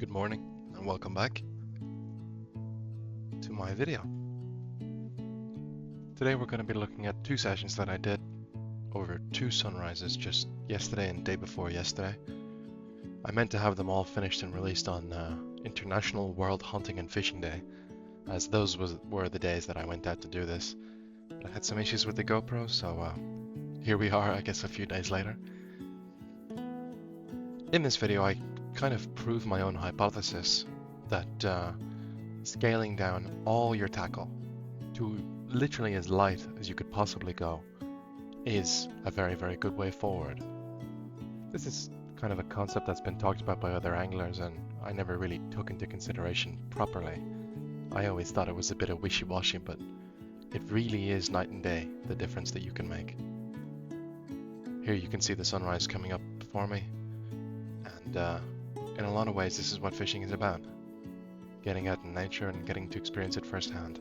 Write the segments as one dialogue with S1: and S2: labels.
S1: Good morning and welcome back to my video. Today we're going to be looking at two sessions that I did over two sunrises just yesterday and day before yesterday. I meant to have them all finished and released on International World Hunting and Fishing Day, as those were the days that I went out to do this. But I had some issues with the GoPro, so here we are, I guess a few days later. In this video I kind of prove my own hypothesis that scaling down all your tackle to literally as light as you could possibly go is a very, very good way forward. This is kind of a concept that's been talked about by other anglers and I never really took into consideration properly. I always thought it was a bit of wishy-washy, but it really is night and day, the difference that you can make. Here you can see the sunrise coming up before me, and in a lot of ways this is what fishing is about. Getting out in nature and getting to experience it firsthand.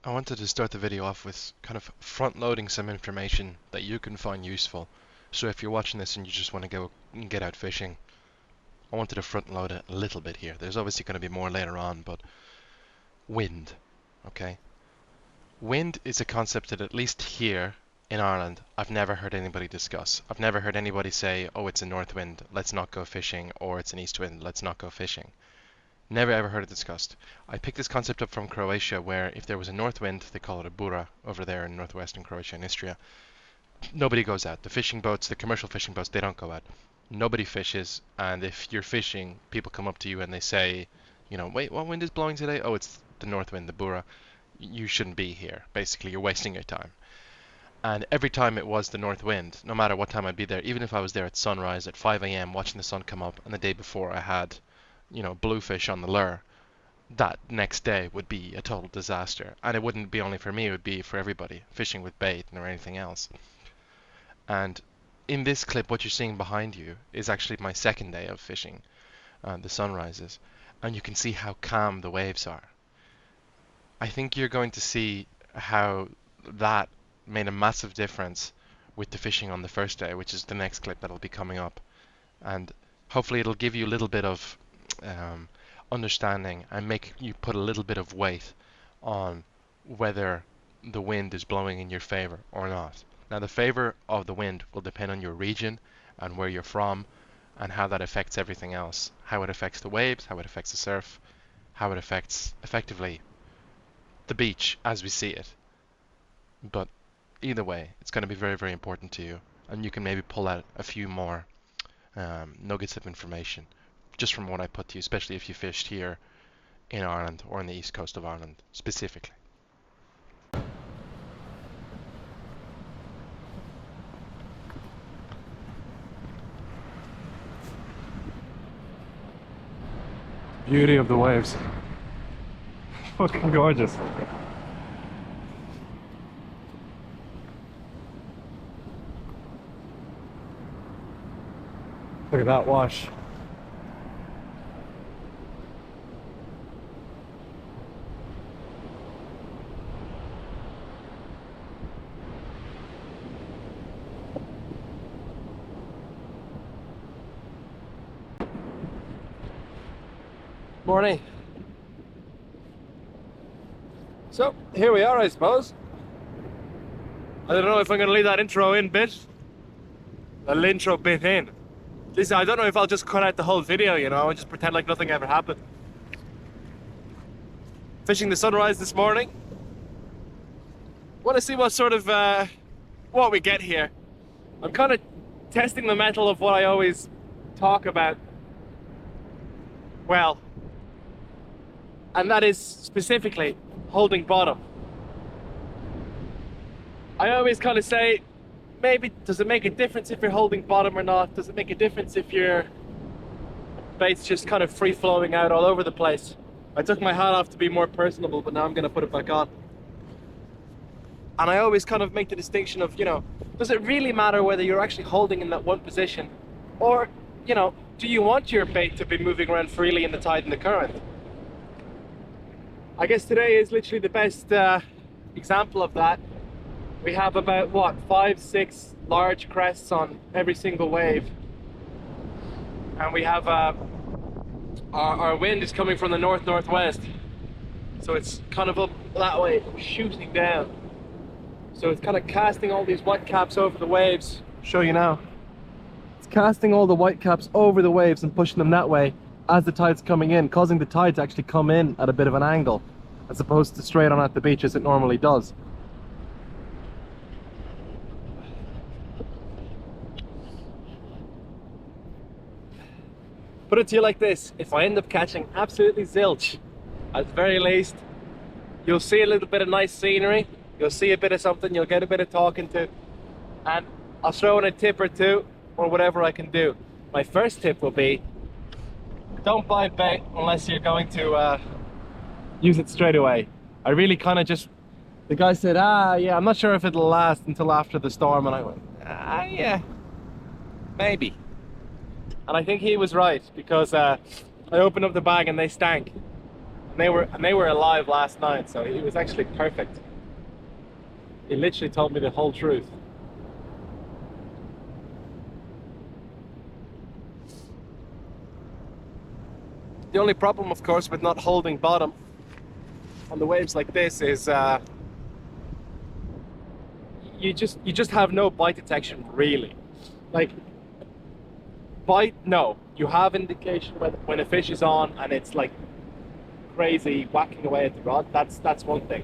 S1: I wanted to start the video off with kind of front-loading some information that you can find useful. So if you're watching this and you just want to go and get out fishing, I wanted to front-load it a little bit here. There's obviously going to be more later on, but wind, okay? Wind is a concept that at least here in Ireland, I've never heard anybody discuss. I've never heard anybody say, oh, it's a north wind, let's not go fishing, or it's an east wind, let's not go fishing. Never ever heard it discussed. I picked this concept up from Croatia, where if there was a north wind, they call it a bura over there in northwestern Croatia and Istria. Nobody goes out. The fishing boats, the commercial fishing boats, they don't go out. Nobody fishes, and if you're fishing, people come up to you and they say, you know, wait, what wind is blowing today? Oh, it's the north wind, the bura. You shouldn't be here. Basically, you're wasting your time. And every time it was the north wind, no matter what time I'd be there, even if I was there at sunrise at 5 a.m. watching the sun come up, and the day before I had, you know, bluefish on the lure, that next day would be a total disaster. And it wouldn't be only for me, it would be for everybody fishing with bait or anything else. And in this clip, what you're seeing behind you is actually my second day of fishing, the sunrises, and you can see how calm the waves are. I think you're going to see how that made a massive difference with the fishing on the first day, which is the next clip that'll be coming up. And hopefully it'll give you a little bit of understanding and make you put a little bit of weight on whether the wind is blowing in your favor or not. Now, the favor of the wind will depend on your region and where you're from and how that affects everything else. How it affects the waves, how it affects the surf, how it affects, effectively, the beach as we see it. But either way, it's going to be very, very important to you, and you can maybe pull out a few more nuggets of information just from what I put to you, especially if you fished here in Ireland or on the east coast of Ireland specifically. Beauty of the waves. Fucking gorgeous. Look at that wash. Morning. So here we are, I suppose. I don't know if I'm going to leave that intro in bit. The intro bit in. Listen, I don't know if I'll just cut out the whole video, you know, and just pretend like nothing ever happened. Fishing the sunrise this morning. Want to see what sort of what we get here. I'm kind of testing the mettle of what I always talk about. Well, and that is specifically holding bottom. I always kind of say, maybe, does it make a difference if you're holding bottom or not? Does it make a difference if your bait's just kind of free flowing out all over the place? I took my hat off to be more personable, but now I'm going to put it back on. And I always kind of make the distinction of, you know, does it really matter whether you're actually holding in that one position? Or, you know, do you want your bait to be moving around freely in the tide and the current?
S2: I guess today is literally the best example of that. We have about, what, 5-6 large crests on every single wave. And we have, our wind is coming from the north-northwest. So it's kind of up that way, shooting down. So it's kind of casting all these white caps over the waves. I'll show you now. It's casting all the white caps over the waves and pushing them that way as the tide's coming in, causing the tide to actually come in at a bit of an angle, as opposed to straight on at the beach as it normally does. Put it to you like this: if I end up catching absolutely zilch, at the very least, you'll see a little bit of nice scenery, you'll see a bit of something, you'll get a bit of talking to, and I'll throw in a tip or two, or whatever I can do. My first tip will be, don't buy bait unless you're going to use it straight away. I really kind of just, the guy said, yeah, I'm not sure if it'll last until after the storm, and I went, yeah, maybe. And I think he was right, because I opened up the bag and they stank. And they were alive last night, so he was actually perfect. He literally told me the whole truth. The only problem, of course, with not holding bottom on the waves like this is you just have no bite detection, really. Like, bite, no, you have indication when a fish is on and it's like crazy whacking away at the rod. That's one thing,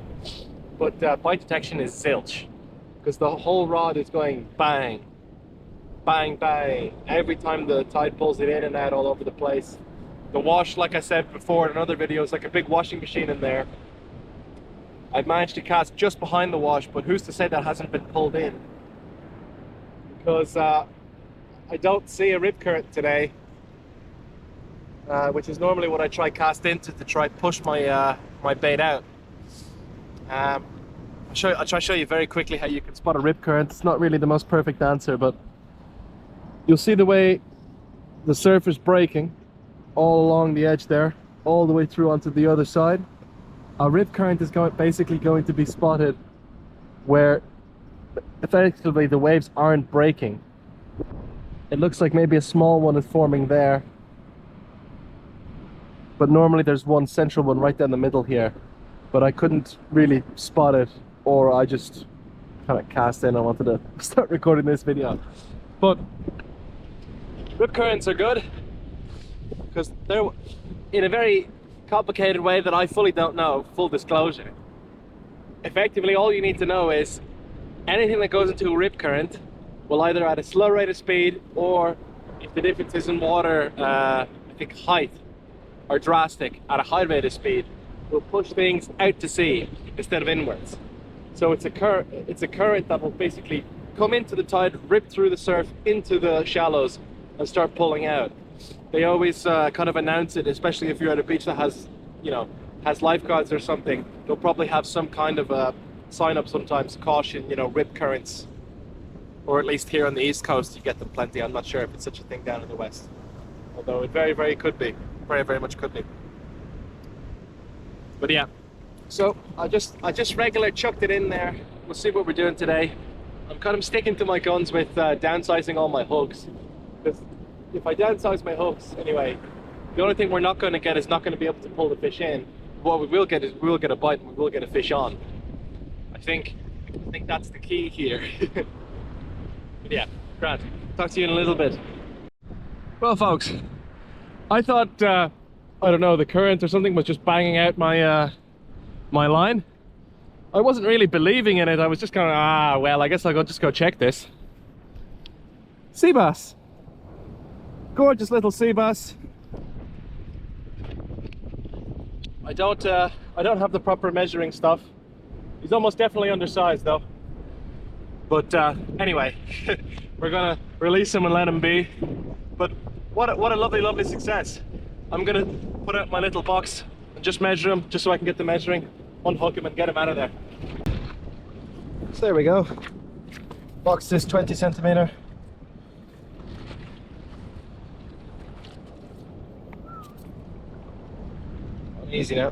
S2: but bite detection is zilch, because the whole rod is going bang bang bang every time the tide pulls it in and out all over the place. The wash, like I said before in another video, is like a big washing machine in there. I've managed to cast just behind the wash, but who's to say that hasn't been pulled in? Because I don't see a rip current today, which is normally what I try cast into to try push my my bait out. I'll try to show you very quickly how you can spot a rip current. It's not really the most perfect answer, but you'll see the way the surf is breaking all along the edge there, all the way through onto the other side. A rip current is basically going to be spotted where effectively the waves aren't breaking. It looks like maybe a small one is forming there, but normally there's one central one right down the middle here, but I couldn't really spot it, or I just kind of cast in. I wanted to start recording this video. But rip currents are good because they're in a very complicated way that I fully don't know, full disclosure. Effectively, all you need to know is anything that goes into a rip current will either at a slow rate of speed, or if the difference is in water, I think height, or drastic, at a high rate of speed, will push things out to sea instead of inwards. So it's a current that will basically come into the tide, rip through the surf into the shallows and start pulling out. They always kind of announce it, especially if you're at a beach that has, you know, has lifeguards or something. They'll probably have some kind of a sign up sometimes, caution, you know, rip currents. Or at least here on the East Coast you get them plenty. I'm not sure if it's such a thing down in the West, although it very, very could be. Very, very much could be. But yeah, so I just regular chucked it in there. We'll see what we're doing today. I'm kind of sticking to my guns with downsizing all my hooks, because if I downsize my hooks anyway, the only thing we're not going to get is not going to be able to pull the fish in. What we will get is we will get a bite and we will get a fish on. I think that's the key here. But yeah, Grant, talk to you in a little bit. Well, folks, I thought I don't know, the current or something was just banging out my my line. I wasn't really believing in it. I was just kind of, well, I guess I'll just go check this. Sea bass, gorgeous little sea bass. I don't have the proper measuring stuff. He's almost definitely undersized though. But anyway, we're gonna release him and let him be. But what a lovely, lovely success. I'm gonna put out my little box and just measure him, just so I can get the measuring, unhook him and get him out of there. So there we go. Box is 20 centimeter. Easy now.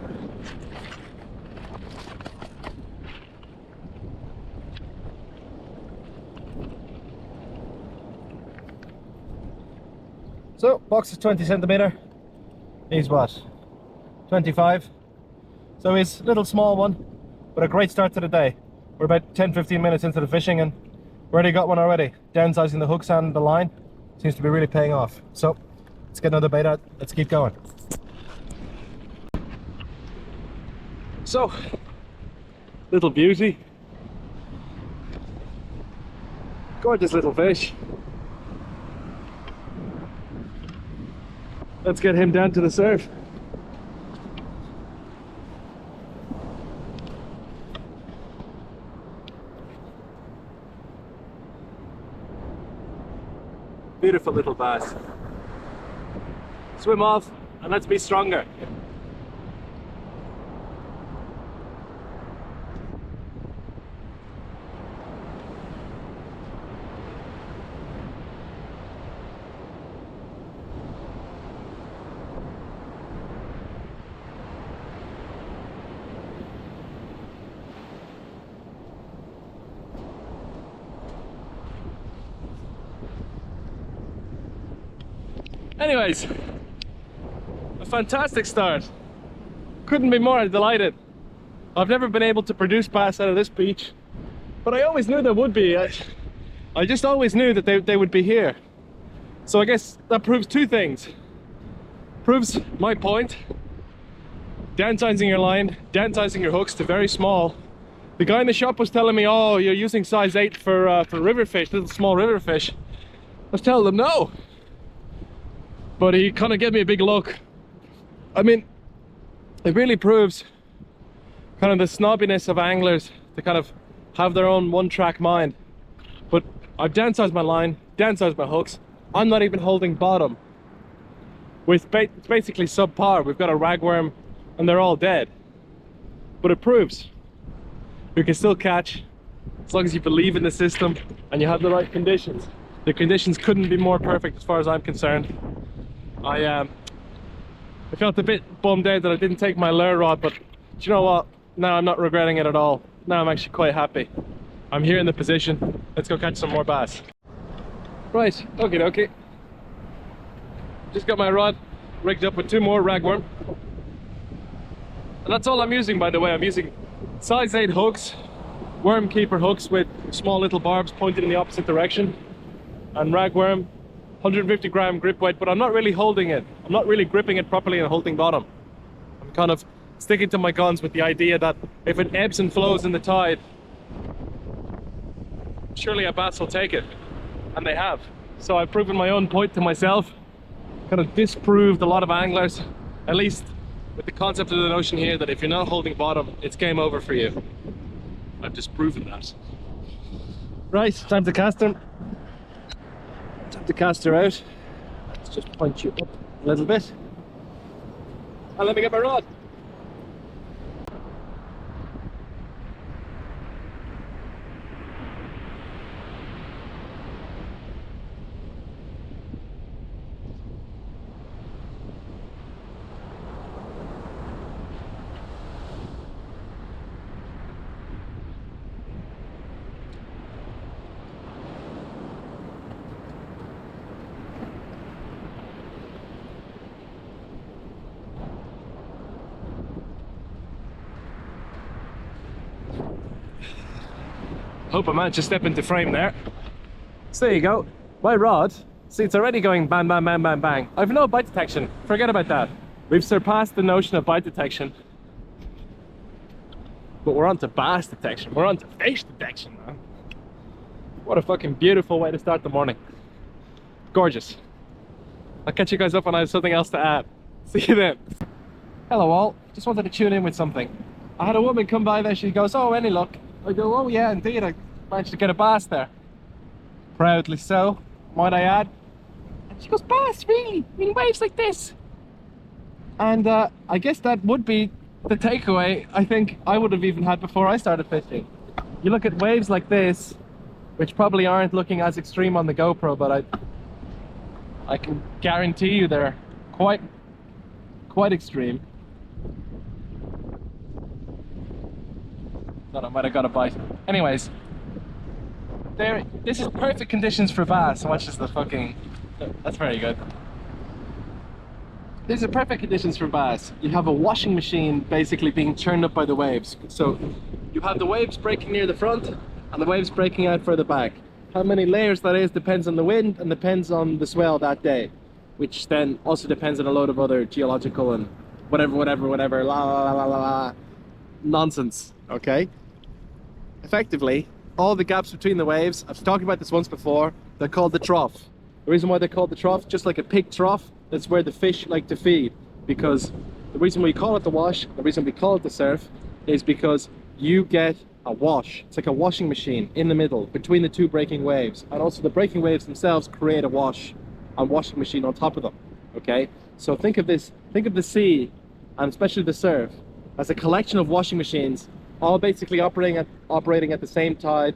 S2: So, box is 20 centimeter. He's what? 25. So he's a little small one, but a great start to the day. We're about 10-15 minutes into the fishing and we already got one already. Downsizing the hooks and the line seems to be really paying off. So let's get another bait out. Let's keep going. So, little beauty. Gorgeous little fish. Let's get him down to the surf. Beautiful little bass. Swim off and let's be stronger. Anyways, a fantastic start. Couldn't be more delighted. I've never been able to produce bass out of this beach, but I always knew there would be. I just always knew that they would be here. So I guess that proves two things. Proves my point. Downsizing your line, downsizing your hooks to very small. The guy in the shop was telling me, oh, you're using size 8 for river fish, little small river fish. I was telling them no. But he kind of gave me a big look. I mean, it really proves kind of the snobbiness of anglers to kind of have their own one-track mind. But I've downsized my line, downsized my hooks. I'm not even holding bottom. With it's basically subpar. We've got a ragworm and they're all dead. But it proves you can still catch as long as you believe in the system and you have the right conditions. The conditions couldn't be more perfect as far as I'm concerned. I felt a bit bummed out that I didn't take my lure rod, but do you know what? Now I'm not regretting it at all. Now I'm actually quite happy. I'm here in the position. Let's go catch some more bass. Right, okie dokie. Just got my rod rigged up with 2 more ragworm. And that's all I'm using, by the way. I'm using size 8 hooks, worm keeper hooks with small little barbs pointed in the opposite direction, and ragworm. 150 gram grip weight, but I'm not really holding it. I'm not really gripping it properly and holding bottom. I'm kind of sticking to my guns with the idea that if it ebbs and flows in the tide, surely a bass will take it. And they have. So I've proven my own point to myself. Kind of disproved a lot of anglers, at least with the concept of the notion here that if you're not holding bottom, it's game over for you. I've disproven that. Right, time to cast him. To cast her out. Let's just point you up a little bit and let me get my rod. Hope I managed to step into frame there. So there you go. My rod, see, it's already going bang, bang, bang, bang, bang. I've no bite detection. Forget about that. We've surpassed the notion of bite detection. But we're on to bass detection. We're on to fish detection, man. What a fucking beautiful way to start the morning. Gorgeous. I'll catch you guys up when I have something else to add. See you then. Hello all. Just wanted to tune in with something. I had a woman come by there. She goes, oh, any luck? I go, oh yeah, indeed, I managed to get a bass there. Proudly so, might I add. And she goes, bass, really? In waves like this? And I guess that would be the takeaway I think I would have even had before I started fishing. You look at waves like this, which probably aren't looking as extreme on the GoPro, but I can guarantee you they're quite extreme. Thought I might have got a bite. Anyways, this is perfect conditions for bass. Watch this, the fucking... That's very good. these are perfect conditions for bass. You have a washing machine basically being churned up by the waves. So you have the waves breaking near the front and the waves breaking out further back. How many layers that is depends on the wind and depends on the swell that day, which then also depends on a load of other geological and whatever la la la la la nonsense. Okay, effectively all the gaps between the waves, I've talked about this once before, they're called the trough. The reason why they're called the trough, just like a pig trough, that's where the fish like to feed. Because the reason we call it the wash, the reason we call it the surf, is because you get a wash. It's like a washing machine in the middle between the two breaking waves, and also the breaking waves themselves create a washing machine on top of them. Okay, so think of this, think of the sea, and especially the surf, as a collection of washing machines, all basically operating at the same tide,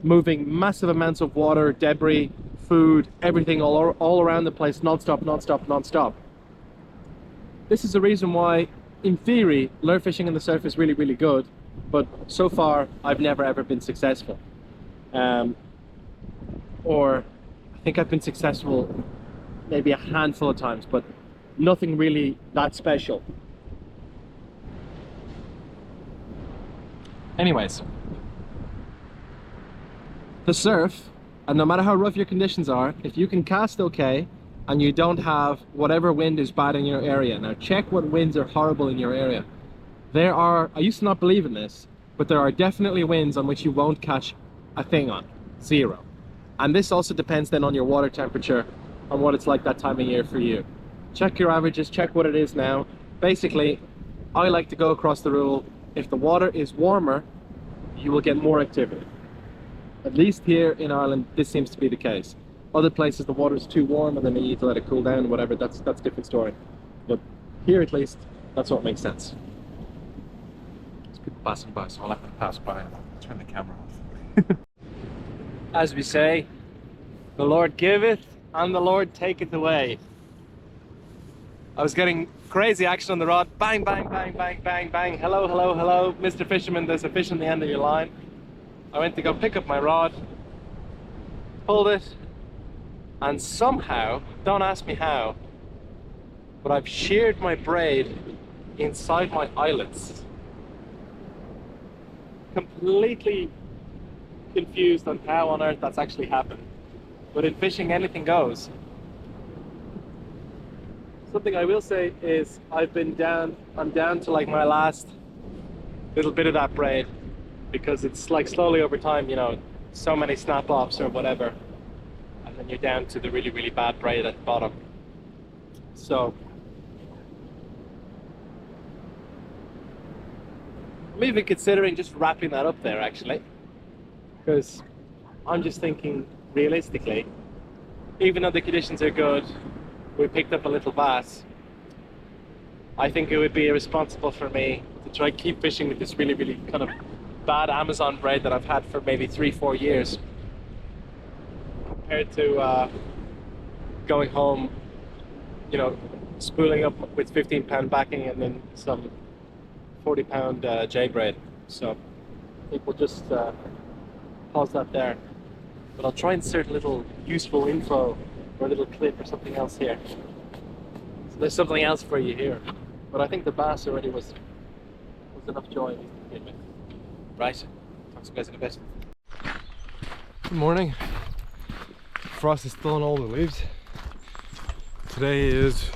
S2: moving massive amounts of water, debris, food, everything all around the place, non-stop, non-stop, non-stop. This is the reason why, in theory, lure fishing in the surf is really, really good, but so far I've never ever been successful. Or I think I've been successful maybe a handful of times, but nothing really that special. Anyways, the surf, and no matter how rough your conditions are, if you can cast okay and you don't have whatever wind is bad in your area. Now check what winds are horrible in your area. There are, I used to not believe in this, but there are definitely winds on which you won't catch a thing on, zero. And this also depends then on your water temperature, on what it's like that time of year for you. Check your averages, check what it is now. Basically, I like to go across the rule, if the water is warmer, you will get more activity. At least here in Ireland, this seems to be the case. Other places the water is too warm and then you need to let it cool down, whatever, that's a different story. But here at least, that's what makes sense. There's people passing by, so I'll let them pass by and turn the camera off. As we say, the Lord giveth and the Lord taketh away. I was getting crazy action on the rod. Bang, bang, bang, bang, bang, bang. Hello, hello, hello. Mr. Fisherman, there's a fish on the end of your line. I went to go pick up my rod, pulled it, and somehow, don't ask me how, but I've sheared my braid inside my eyelets. Completely confused on how on earth that's actually happened. But in fishing, anything goes. Something I will say is I'm down to like my last little bit of that braid, because it's like slowly over time, you know, so many snap offs or whatever, and then you're down to the really, really bad braid at the bottom. So I'm even considering just wrapping that up there actually, because I'm just thinking realistically, even though the conditions are good, we picked up a little bass, I think it would be irresponsible for me to try to keep fishing with this really, really kind of bad Amazon braid that I've had for maybe 3-4 years, compared to going home, you know, spooling up with 15-pound backing and then some 40-pound J braid. So I think we'll just pause that there, but I'll try and insert a little useful info or a little clip or something else here. So there's something else for you here, but I think the bass already was enough joy to begin with. Right, talk to you guys in a bit.
S1: Good morning. Frost is still on all the leaves. Today is...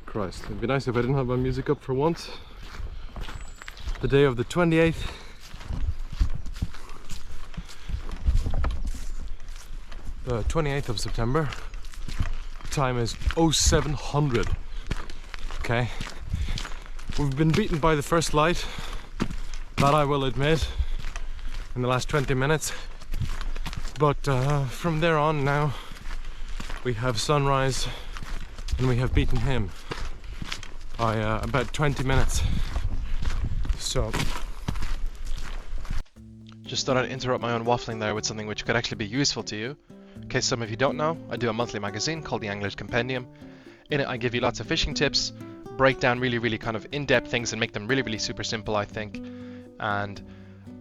S1: Christ, it'd be nice if I didn't have my music up for once. The day of the 28th. The 28th of September. Time is 0700. Okay. We've been beaten by the first light, that I will admit, in the last 20 minutes. But from there on now, we have sunrise and we have beaten him by about 20 minutes. So just thought I'd interrupt my own waffling there with something which could actually be useful to you. In case some of you don't know, I do a monthly magazine called The Angler's Compendium. In it I give you lots of fishing tips, break down really kind of in-depth things and make them really super simple, I think. And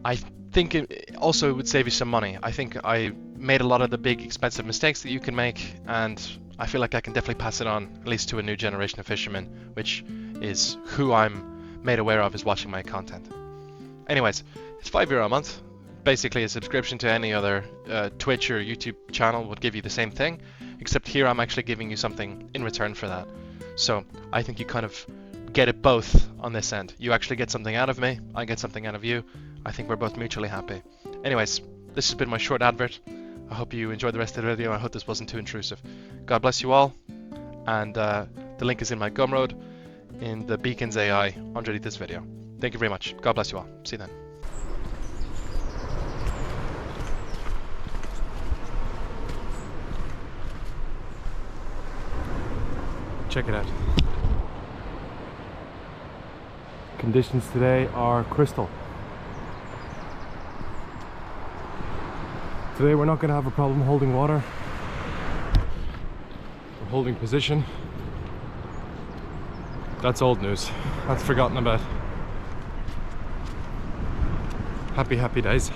S1: I think it also would save you some money. I think I made a lot of the big expensive mistakes that you can make, and I feel like I can definitely pass it on, at least to a new generation of fishermen, which is who I'm made aware of is watching my content. Anyways, it's €5 a month. Basically a subscription to any other Twitch or YouTube channel would give you the same thing, except here I'm actually giving you something in return for that. So I think you kind of get it both on this end. You actually get something out of me, I get something out of you. I think we're both mutually happy. Anyways, this has been my short advert. I hope you enjoyed the rest of the video. I hope this wasn't too intrusive. God bless you all, and the link is in my Gumroad in the Beacons AI underneath this video. Thank you very much. God bless you all. See you then.
S2: Check it out. Conditions today are crystal. Today we're not going to have a problem holding water. We're holding position. That's old news. That's forgotten about. Happy, happy days.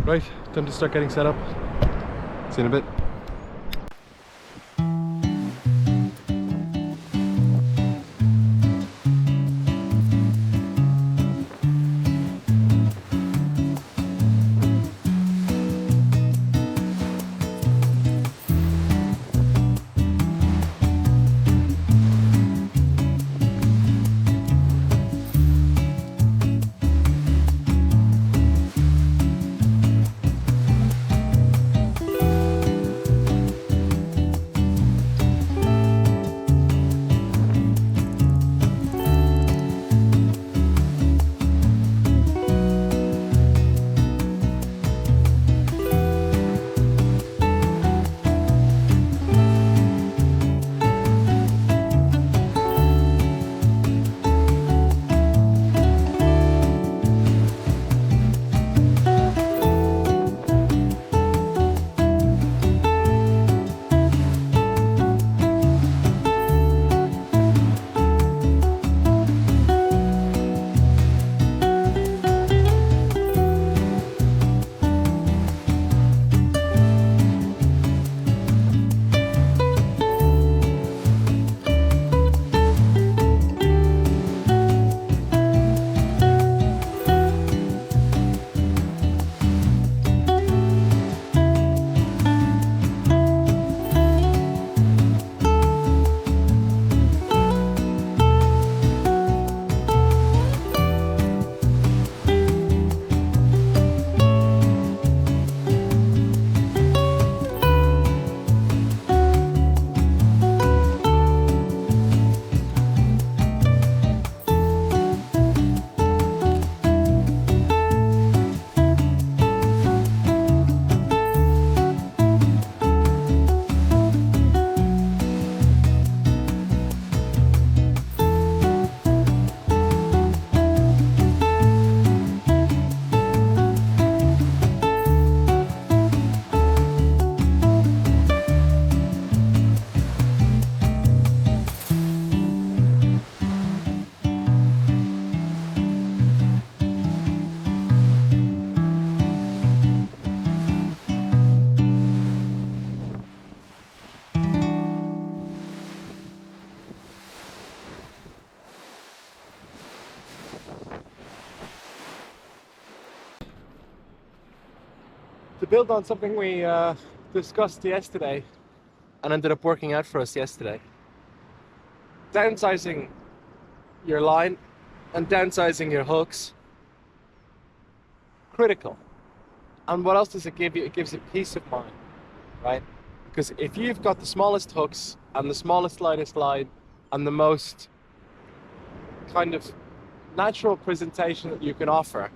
S2: Right, time to start getting set up. See you in a bit. To build on something we discussed yesterday and ended up working out for us yesterday, downsizing your line and downsizing your hooks, critical. And what else does it give you? It gives you peace of mind, right? Because if you've got the smallest hooks and the smallest, lightest line and the most kind of natural presentation that you can offer,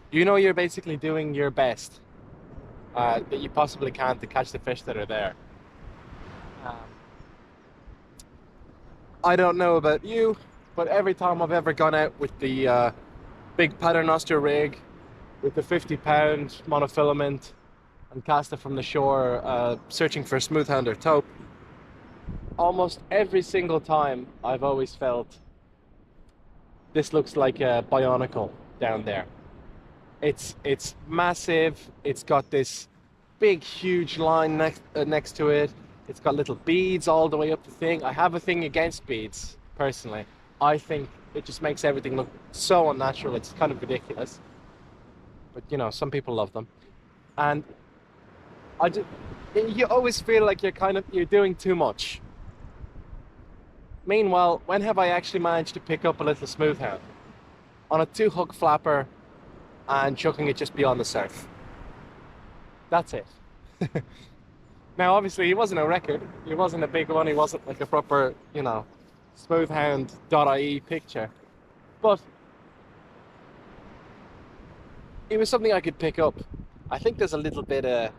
S2: you know you're basically doing your best that you possibly can to catch the fish that are there. I don't know about you, but every time I've ever gone out with the big paternoster rig with the 50-pound monofilament and cast it from the shore, searching for a smoothhound or taupe, almost every single time I've always felt this looks like a bionicle down there. It's massive. It's got this big, huge line next to it. It's got little beads all the way up the thing. I have a thing against beads, personally. I think it just makes everything look so unnatural. It's kind of ridiculous. But you know, some people love them. And you always feel like you're doing too much. Meanwhile, when have I actually managed to pick up a little smooth hound? On a 2-hook flapper and chucking it just beyond the surf. That's it. Now, obviously, he wasn't a record. He wasn't a big one. He wasn't like a proper, you know, smoothhound.ie picture. But it was something I could pick up. I think there's a little bit I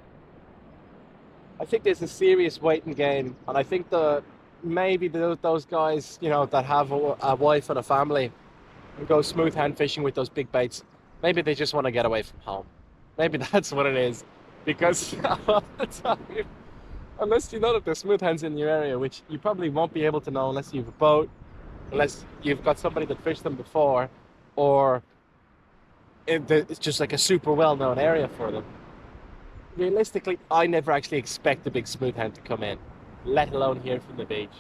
S2: think there's a serious waiting game, and I think maybe those guys, you know, that have a wife and a family and go smooth hand fishing with those big baits, maybe they just want to get away from home. Maybe that's what it is, because a lot of the time, unless you know that there's smooth hands in your area, which you probably won't be able to know unless you have a boat, unless you've got somebody that fished them before, or it's just like a super well-known area for them. Realistically, I never actually expect a big smooth hand to come in, let alone here from the beach.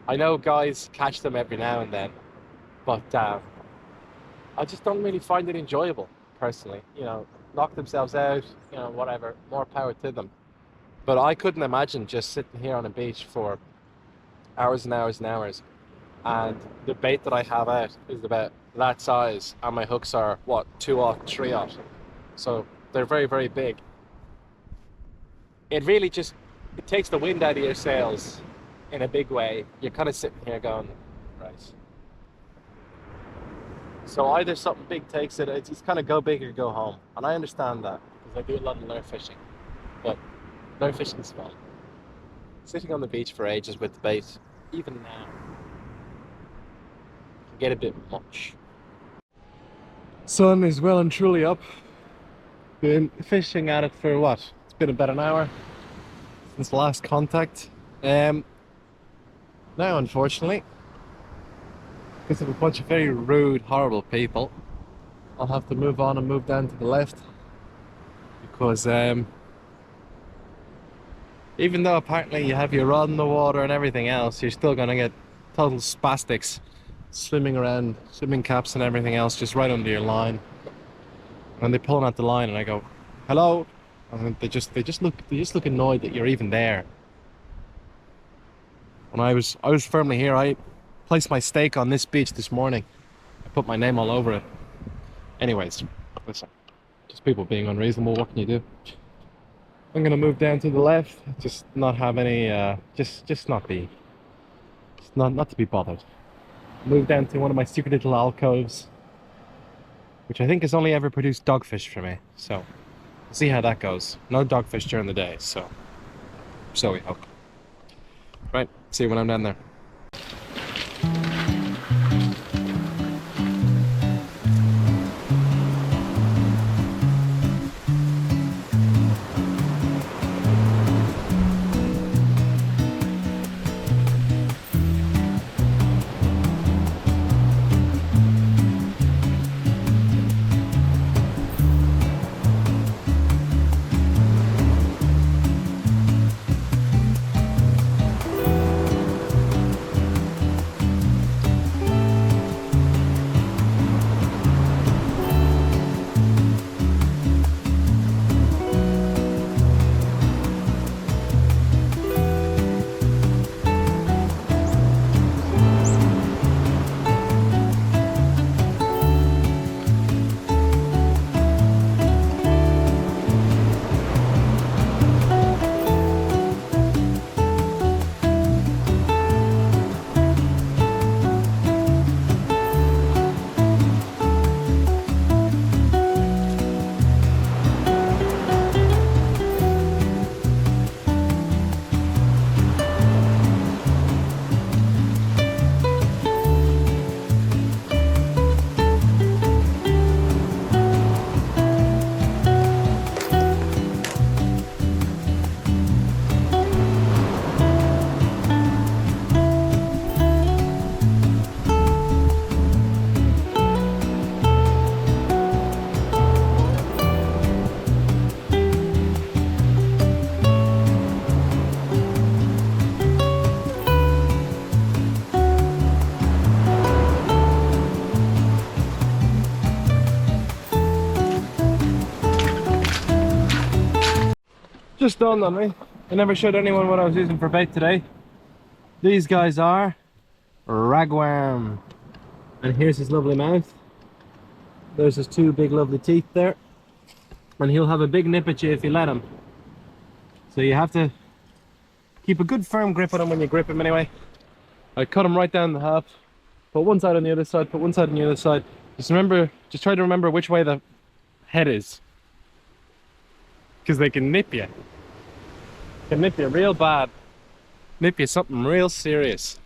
S2: I know guys catch them every now and then, but I just don't really find it enjoyable, personally. You know, knock themselves out, you know, whatever, more power to them. But I couldn't imagine just sitting here on a beach for hours and hours and hours, and the bait that I have out is about that size, and my hooks are, what, 2/0, 3/0. So they're very, very big. It really just, it takes the wind out of your sails in a big way. You're kind of sitting here going, right. So either something big takes it, it's kind of go big or go home. And I understand that, because I do a lot of lure fishing. But lure fishing is fun. Sitting on the beach for ages with the bait, even now, can get a bit much. Sun is well and truly up. Been fishing at it for what? It's been about an hour since last contact. Now, unfortunately, because of a bunch of very rude, horrible people, I'll have to move on and move down to the left, because even though apparently you have your rod in the water and everything else, you're still gonna get total spastics swimming around, swimming caps and everything else just right under your line. And they pull out the line and I go, hello, and they just look annoyed that you're even there. When I was firmly here, I placed my stake on this beach this morning. I put my name all over it. Anyways, listen, just people being unreasonable, what can you do? I'm gonna move down to the left, just not have any, just not to be bothered. Move down to one of my secret little alcoves, which I think has only ever produced dogfish for me. So, we'll see how that goes. No dogfish during the day, so we hope. Right, see you when I'm down there. Just dawned on me, I never showed anyone what I was using for bait today. These guys are ragworm. And here's his lovely mouth. There's his two big lovely teeth there. And he'll have a big nip at you if you let him. So you have to keep a good firm grip on him when you grip him anyway. I cut him right down the half. Put one side on the other side, put one side on the other side. Just try to remember which way the head is. Because they can nip you. Can nip you real bad. Nip you something real serious.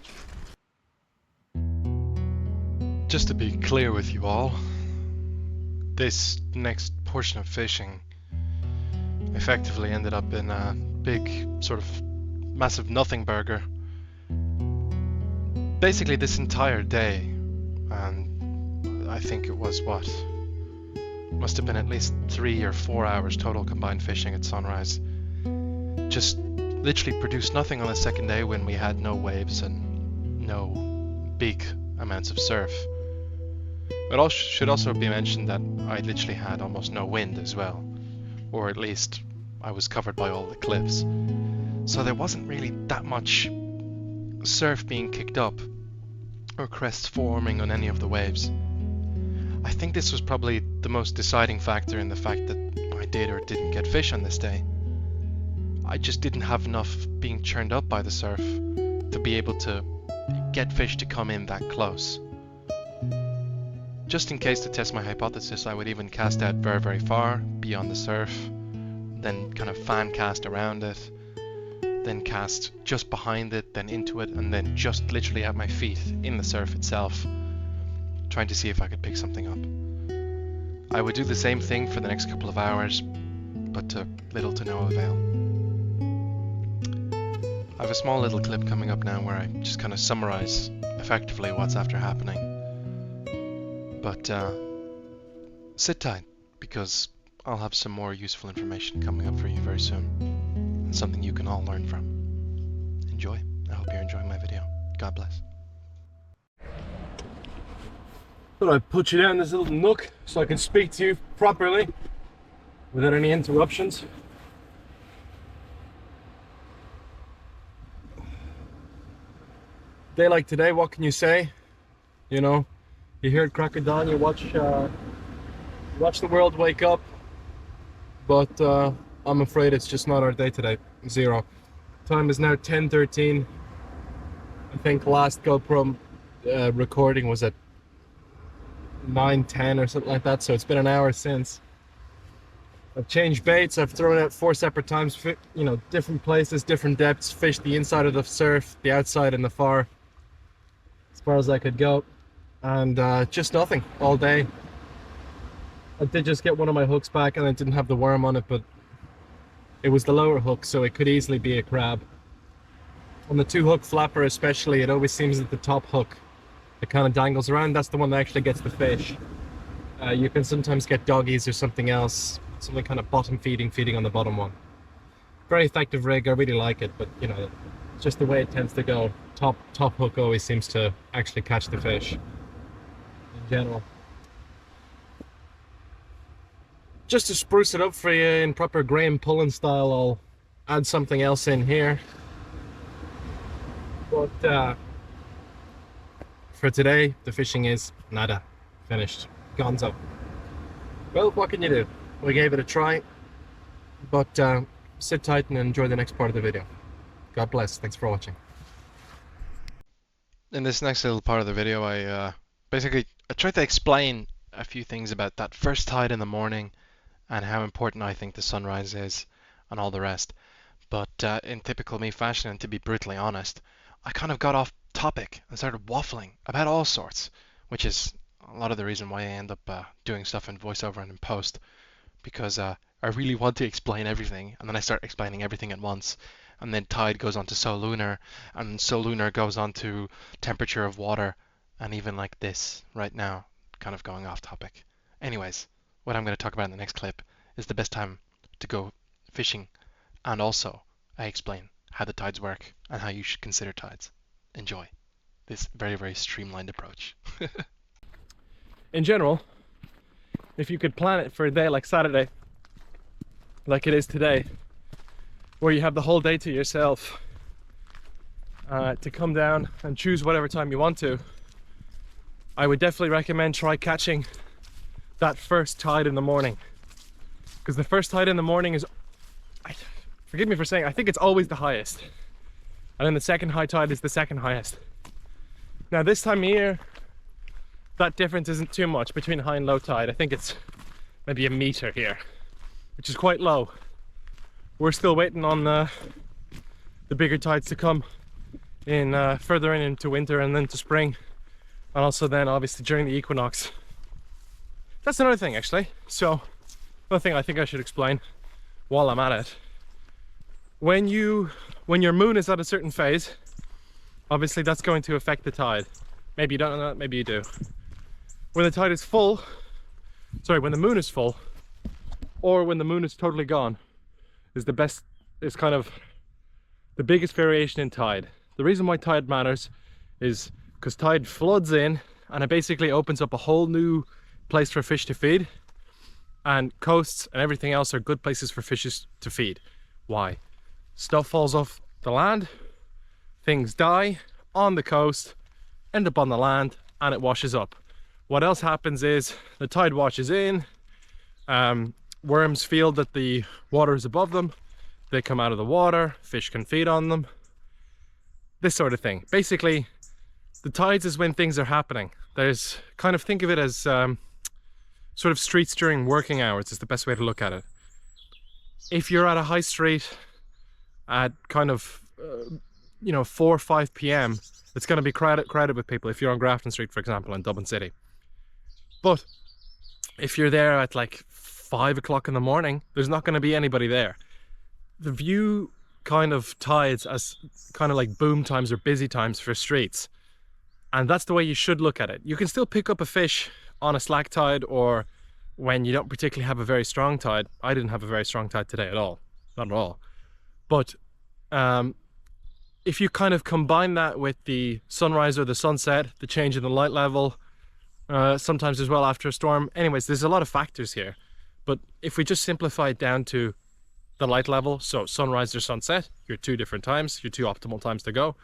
S1: Just to be clear with you all, this next portion of fishing effectively ended up in a big sort of massive nothing burger. Basically this entire day, and I think it was what? Must have been at least 3 or 4 hours total combined fishing at sunrise. Just literally produced nothing on the second day when we had no waves and no big amounts of surf. It should also be mentioned that I literally had almost no wind as well, or at least I was covered by all the cliffs. So there wasn't really that much surf being kicked up or crests forming on any of the waves. I think this was probably the most deciding factor in the fact that I did or didn't get fish on this day. I just didn't have enough being churned up by the surf to be able to get fish to come in that close. Just in case to test my hypothesis, I would even cast out very, very far beyond the surf, then kind of fan cast around it, then cast just behind it, then into it, and then just literally at my feet in the surf itself, trying to see if I could pick something up. I would do the same thing for the next couple of hours, but to little to no avail. I have a small little clip coming up now where I just kind of summarize effectively what's after happening. But sit tight, because I'll have some more useful information coming up for you very soon, and something you can all learn from. Enjoy. I hope you're enjoying my video. God bless.
S2: Thought I'd put you down this little nook so I can speak to you properly without any interruptions. Day like today, what can you say? You know, you hear it crack of dawn, you watch the world wake up, but I'm afraid it's just not our day today. Zero. Time is now 10:13. I think last GoPro recording was at 9:10 or something like that, so it's been an hour since. I've changed baits, I've thrown out 4 separate times, you know, different places, different depths, fished the inside of the surf, the outside and the far, as far as I could go, and just nothing all day. I did just get one of my hooks back and I didn't have the worm on it, but it was the lower hook, so it could easily be a crab. On the 2-hook flapper especially, it always seems that the top hook that kind of dangles around, that's the one that actually gets the fish. You can sometimes get doggies or something else, something kind of bottom feeding on the bottom one. Very effective rig, I really like it, but you know, it's just the way it tends to go. Top hook always seems to actually catch the fish in general. Just to spruce it up for you in proper Graham Pullen style, I'll add something else in here. But for today, the fishing is nada. Finished. Gonzo. Well, what can you do? We gave it a try, but sit tight and enjoy the next part of the video. God bless. Thanks for watching.
S1: In this next little part of the video, I tried to explain a few things about that first tide in the morning and how important I think the sunrise is and all the rest. But in typical me fashion, and to be brutally honest, I kind of got off topic and started waffling about all sorts, which is a lot of the reason why I end up doing stuff in voiceover and in post, because I really want to explain everything, and then I start explaining everything at once, and then tide goes on to so lunar, and so lunar goes on to temperature of water, and even like this right now, kind of going off topic. Anyways, what I'm going to talk about in the next clip is the best time to go fishing, and also I explain how the tides work and how you should consider tides. Enjoy this very, very streamlined approach.
S2: In general, if you could plan it for a day like Saturday, like it is today, where you have the whole day to yourself to come down and choose whatever time you want to, I would definitely recommend try catching that first tide in the morning. Because the first tide in the morning is, forgive me for saying, I think it's always the highest. And then the second high tide is the second highest. Now this time of year, that difference isn't too much between high and low tide. I think it's maybe a meter here, which is quite low. We're still waiting on the bigger tides to come in further into winter and then to spring, and also then obviously during the equinox. That's another thing actually. So another thing I think I should explain while I'm at it. When your moon is at a certain phase, obviously that's going to affect the tide. Maybe you don't know that, maybe you do. When the tide is full, sorry, when the moon is full, or when the moon is totally gone, is kind of the biggest variation in tide. The reason why tide matters is because tide floods in and it basically opens up a whole new place for fish to feed, and coasts and everything else are good places for fishes to feed. Why? Stuff falls off the land, things die on the coast, end up on the land, and it washes up. What else happens is the tide washes in, worms feel that the water is above them, they come out of the water, fish can feed on them, this sort of thing. Basically, the tides is when things are happening. There's kind of, think of it as sort of streets during working hours is the best way to look at it. If you're at a high street at kind of 4 or 5 p.m, it's going to be crowded with people if you're on Grafton Street, for example, in Dublin City. But if you're there at like 5 o'clock in the morning, there's not going to be anybody there. The view kind of tides as kind of like boom times or busy times for streets. And that's the way you should look at it. You can still pick up a fish on a slack tide or when you don't particularly have a very strong tide. I didn't have a very strong tide today at all. Not at all. But if you kind of combine that with the sunrise or the sunset, the change in the light level, sometimes as well after a storm. Anyways, there's a lot of factors here. But if we just simplify it down to the light level, so sunrise or sunset, your two different times, your two optimal times to go,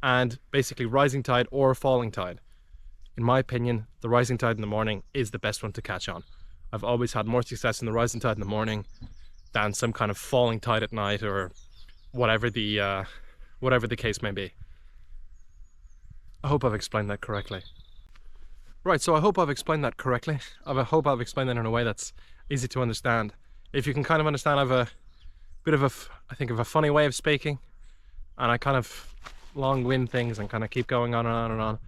S2: and basically rising tide or falling tide. In my opinion, the rising tide in the morning is the best one to catch on. I've always had more success in the rising tide in the morning than some kind of falling tide at night or whatever the case may be. I hope I've explained that correctly. Right, so I hope I've explained that correctly. I hope I've explained that in a way that's easy to understand. If you can kind of understand, I have a bit of a funny way of speaking, and I kind of long wind things and kind of keep going on and on and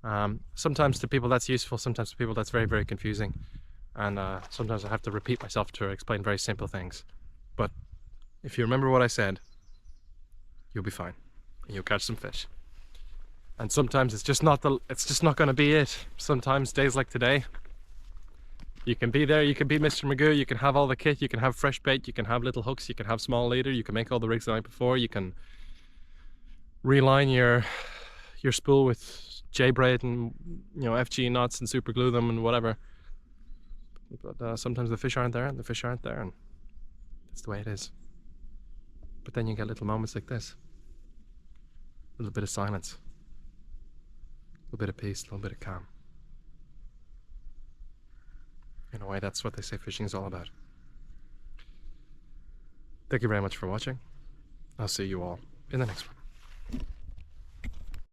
S2: on. Sometimes to people that's useful, sometimes to people that's very, very confusing, and sometimes I have to repeat myself to explain very simple things. But if you remember what I said, you'll be fine and you'll catch some fish. And sometimes it's just not going to be it. Sometimes days like today, you can be there, you can be Mr. Magoo, you can have all the kit, you can have fresh bait, you can have little hooks, you can have small leader, you can make all the rigs the night before, you can reline your spool with J-braid and FG knots and super glue them and whatever. But sometimes the fish aren't there, and that's the way it is. But then you get little moments like this. A little bit of silence. A little bit of peace, a little bit of calm. In a way, that's what they say fishing is all about. Thank you very much for watching. I'll see you all in the next one.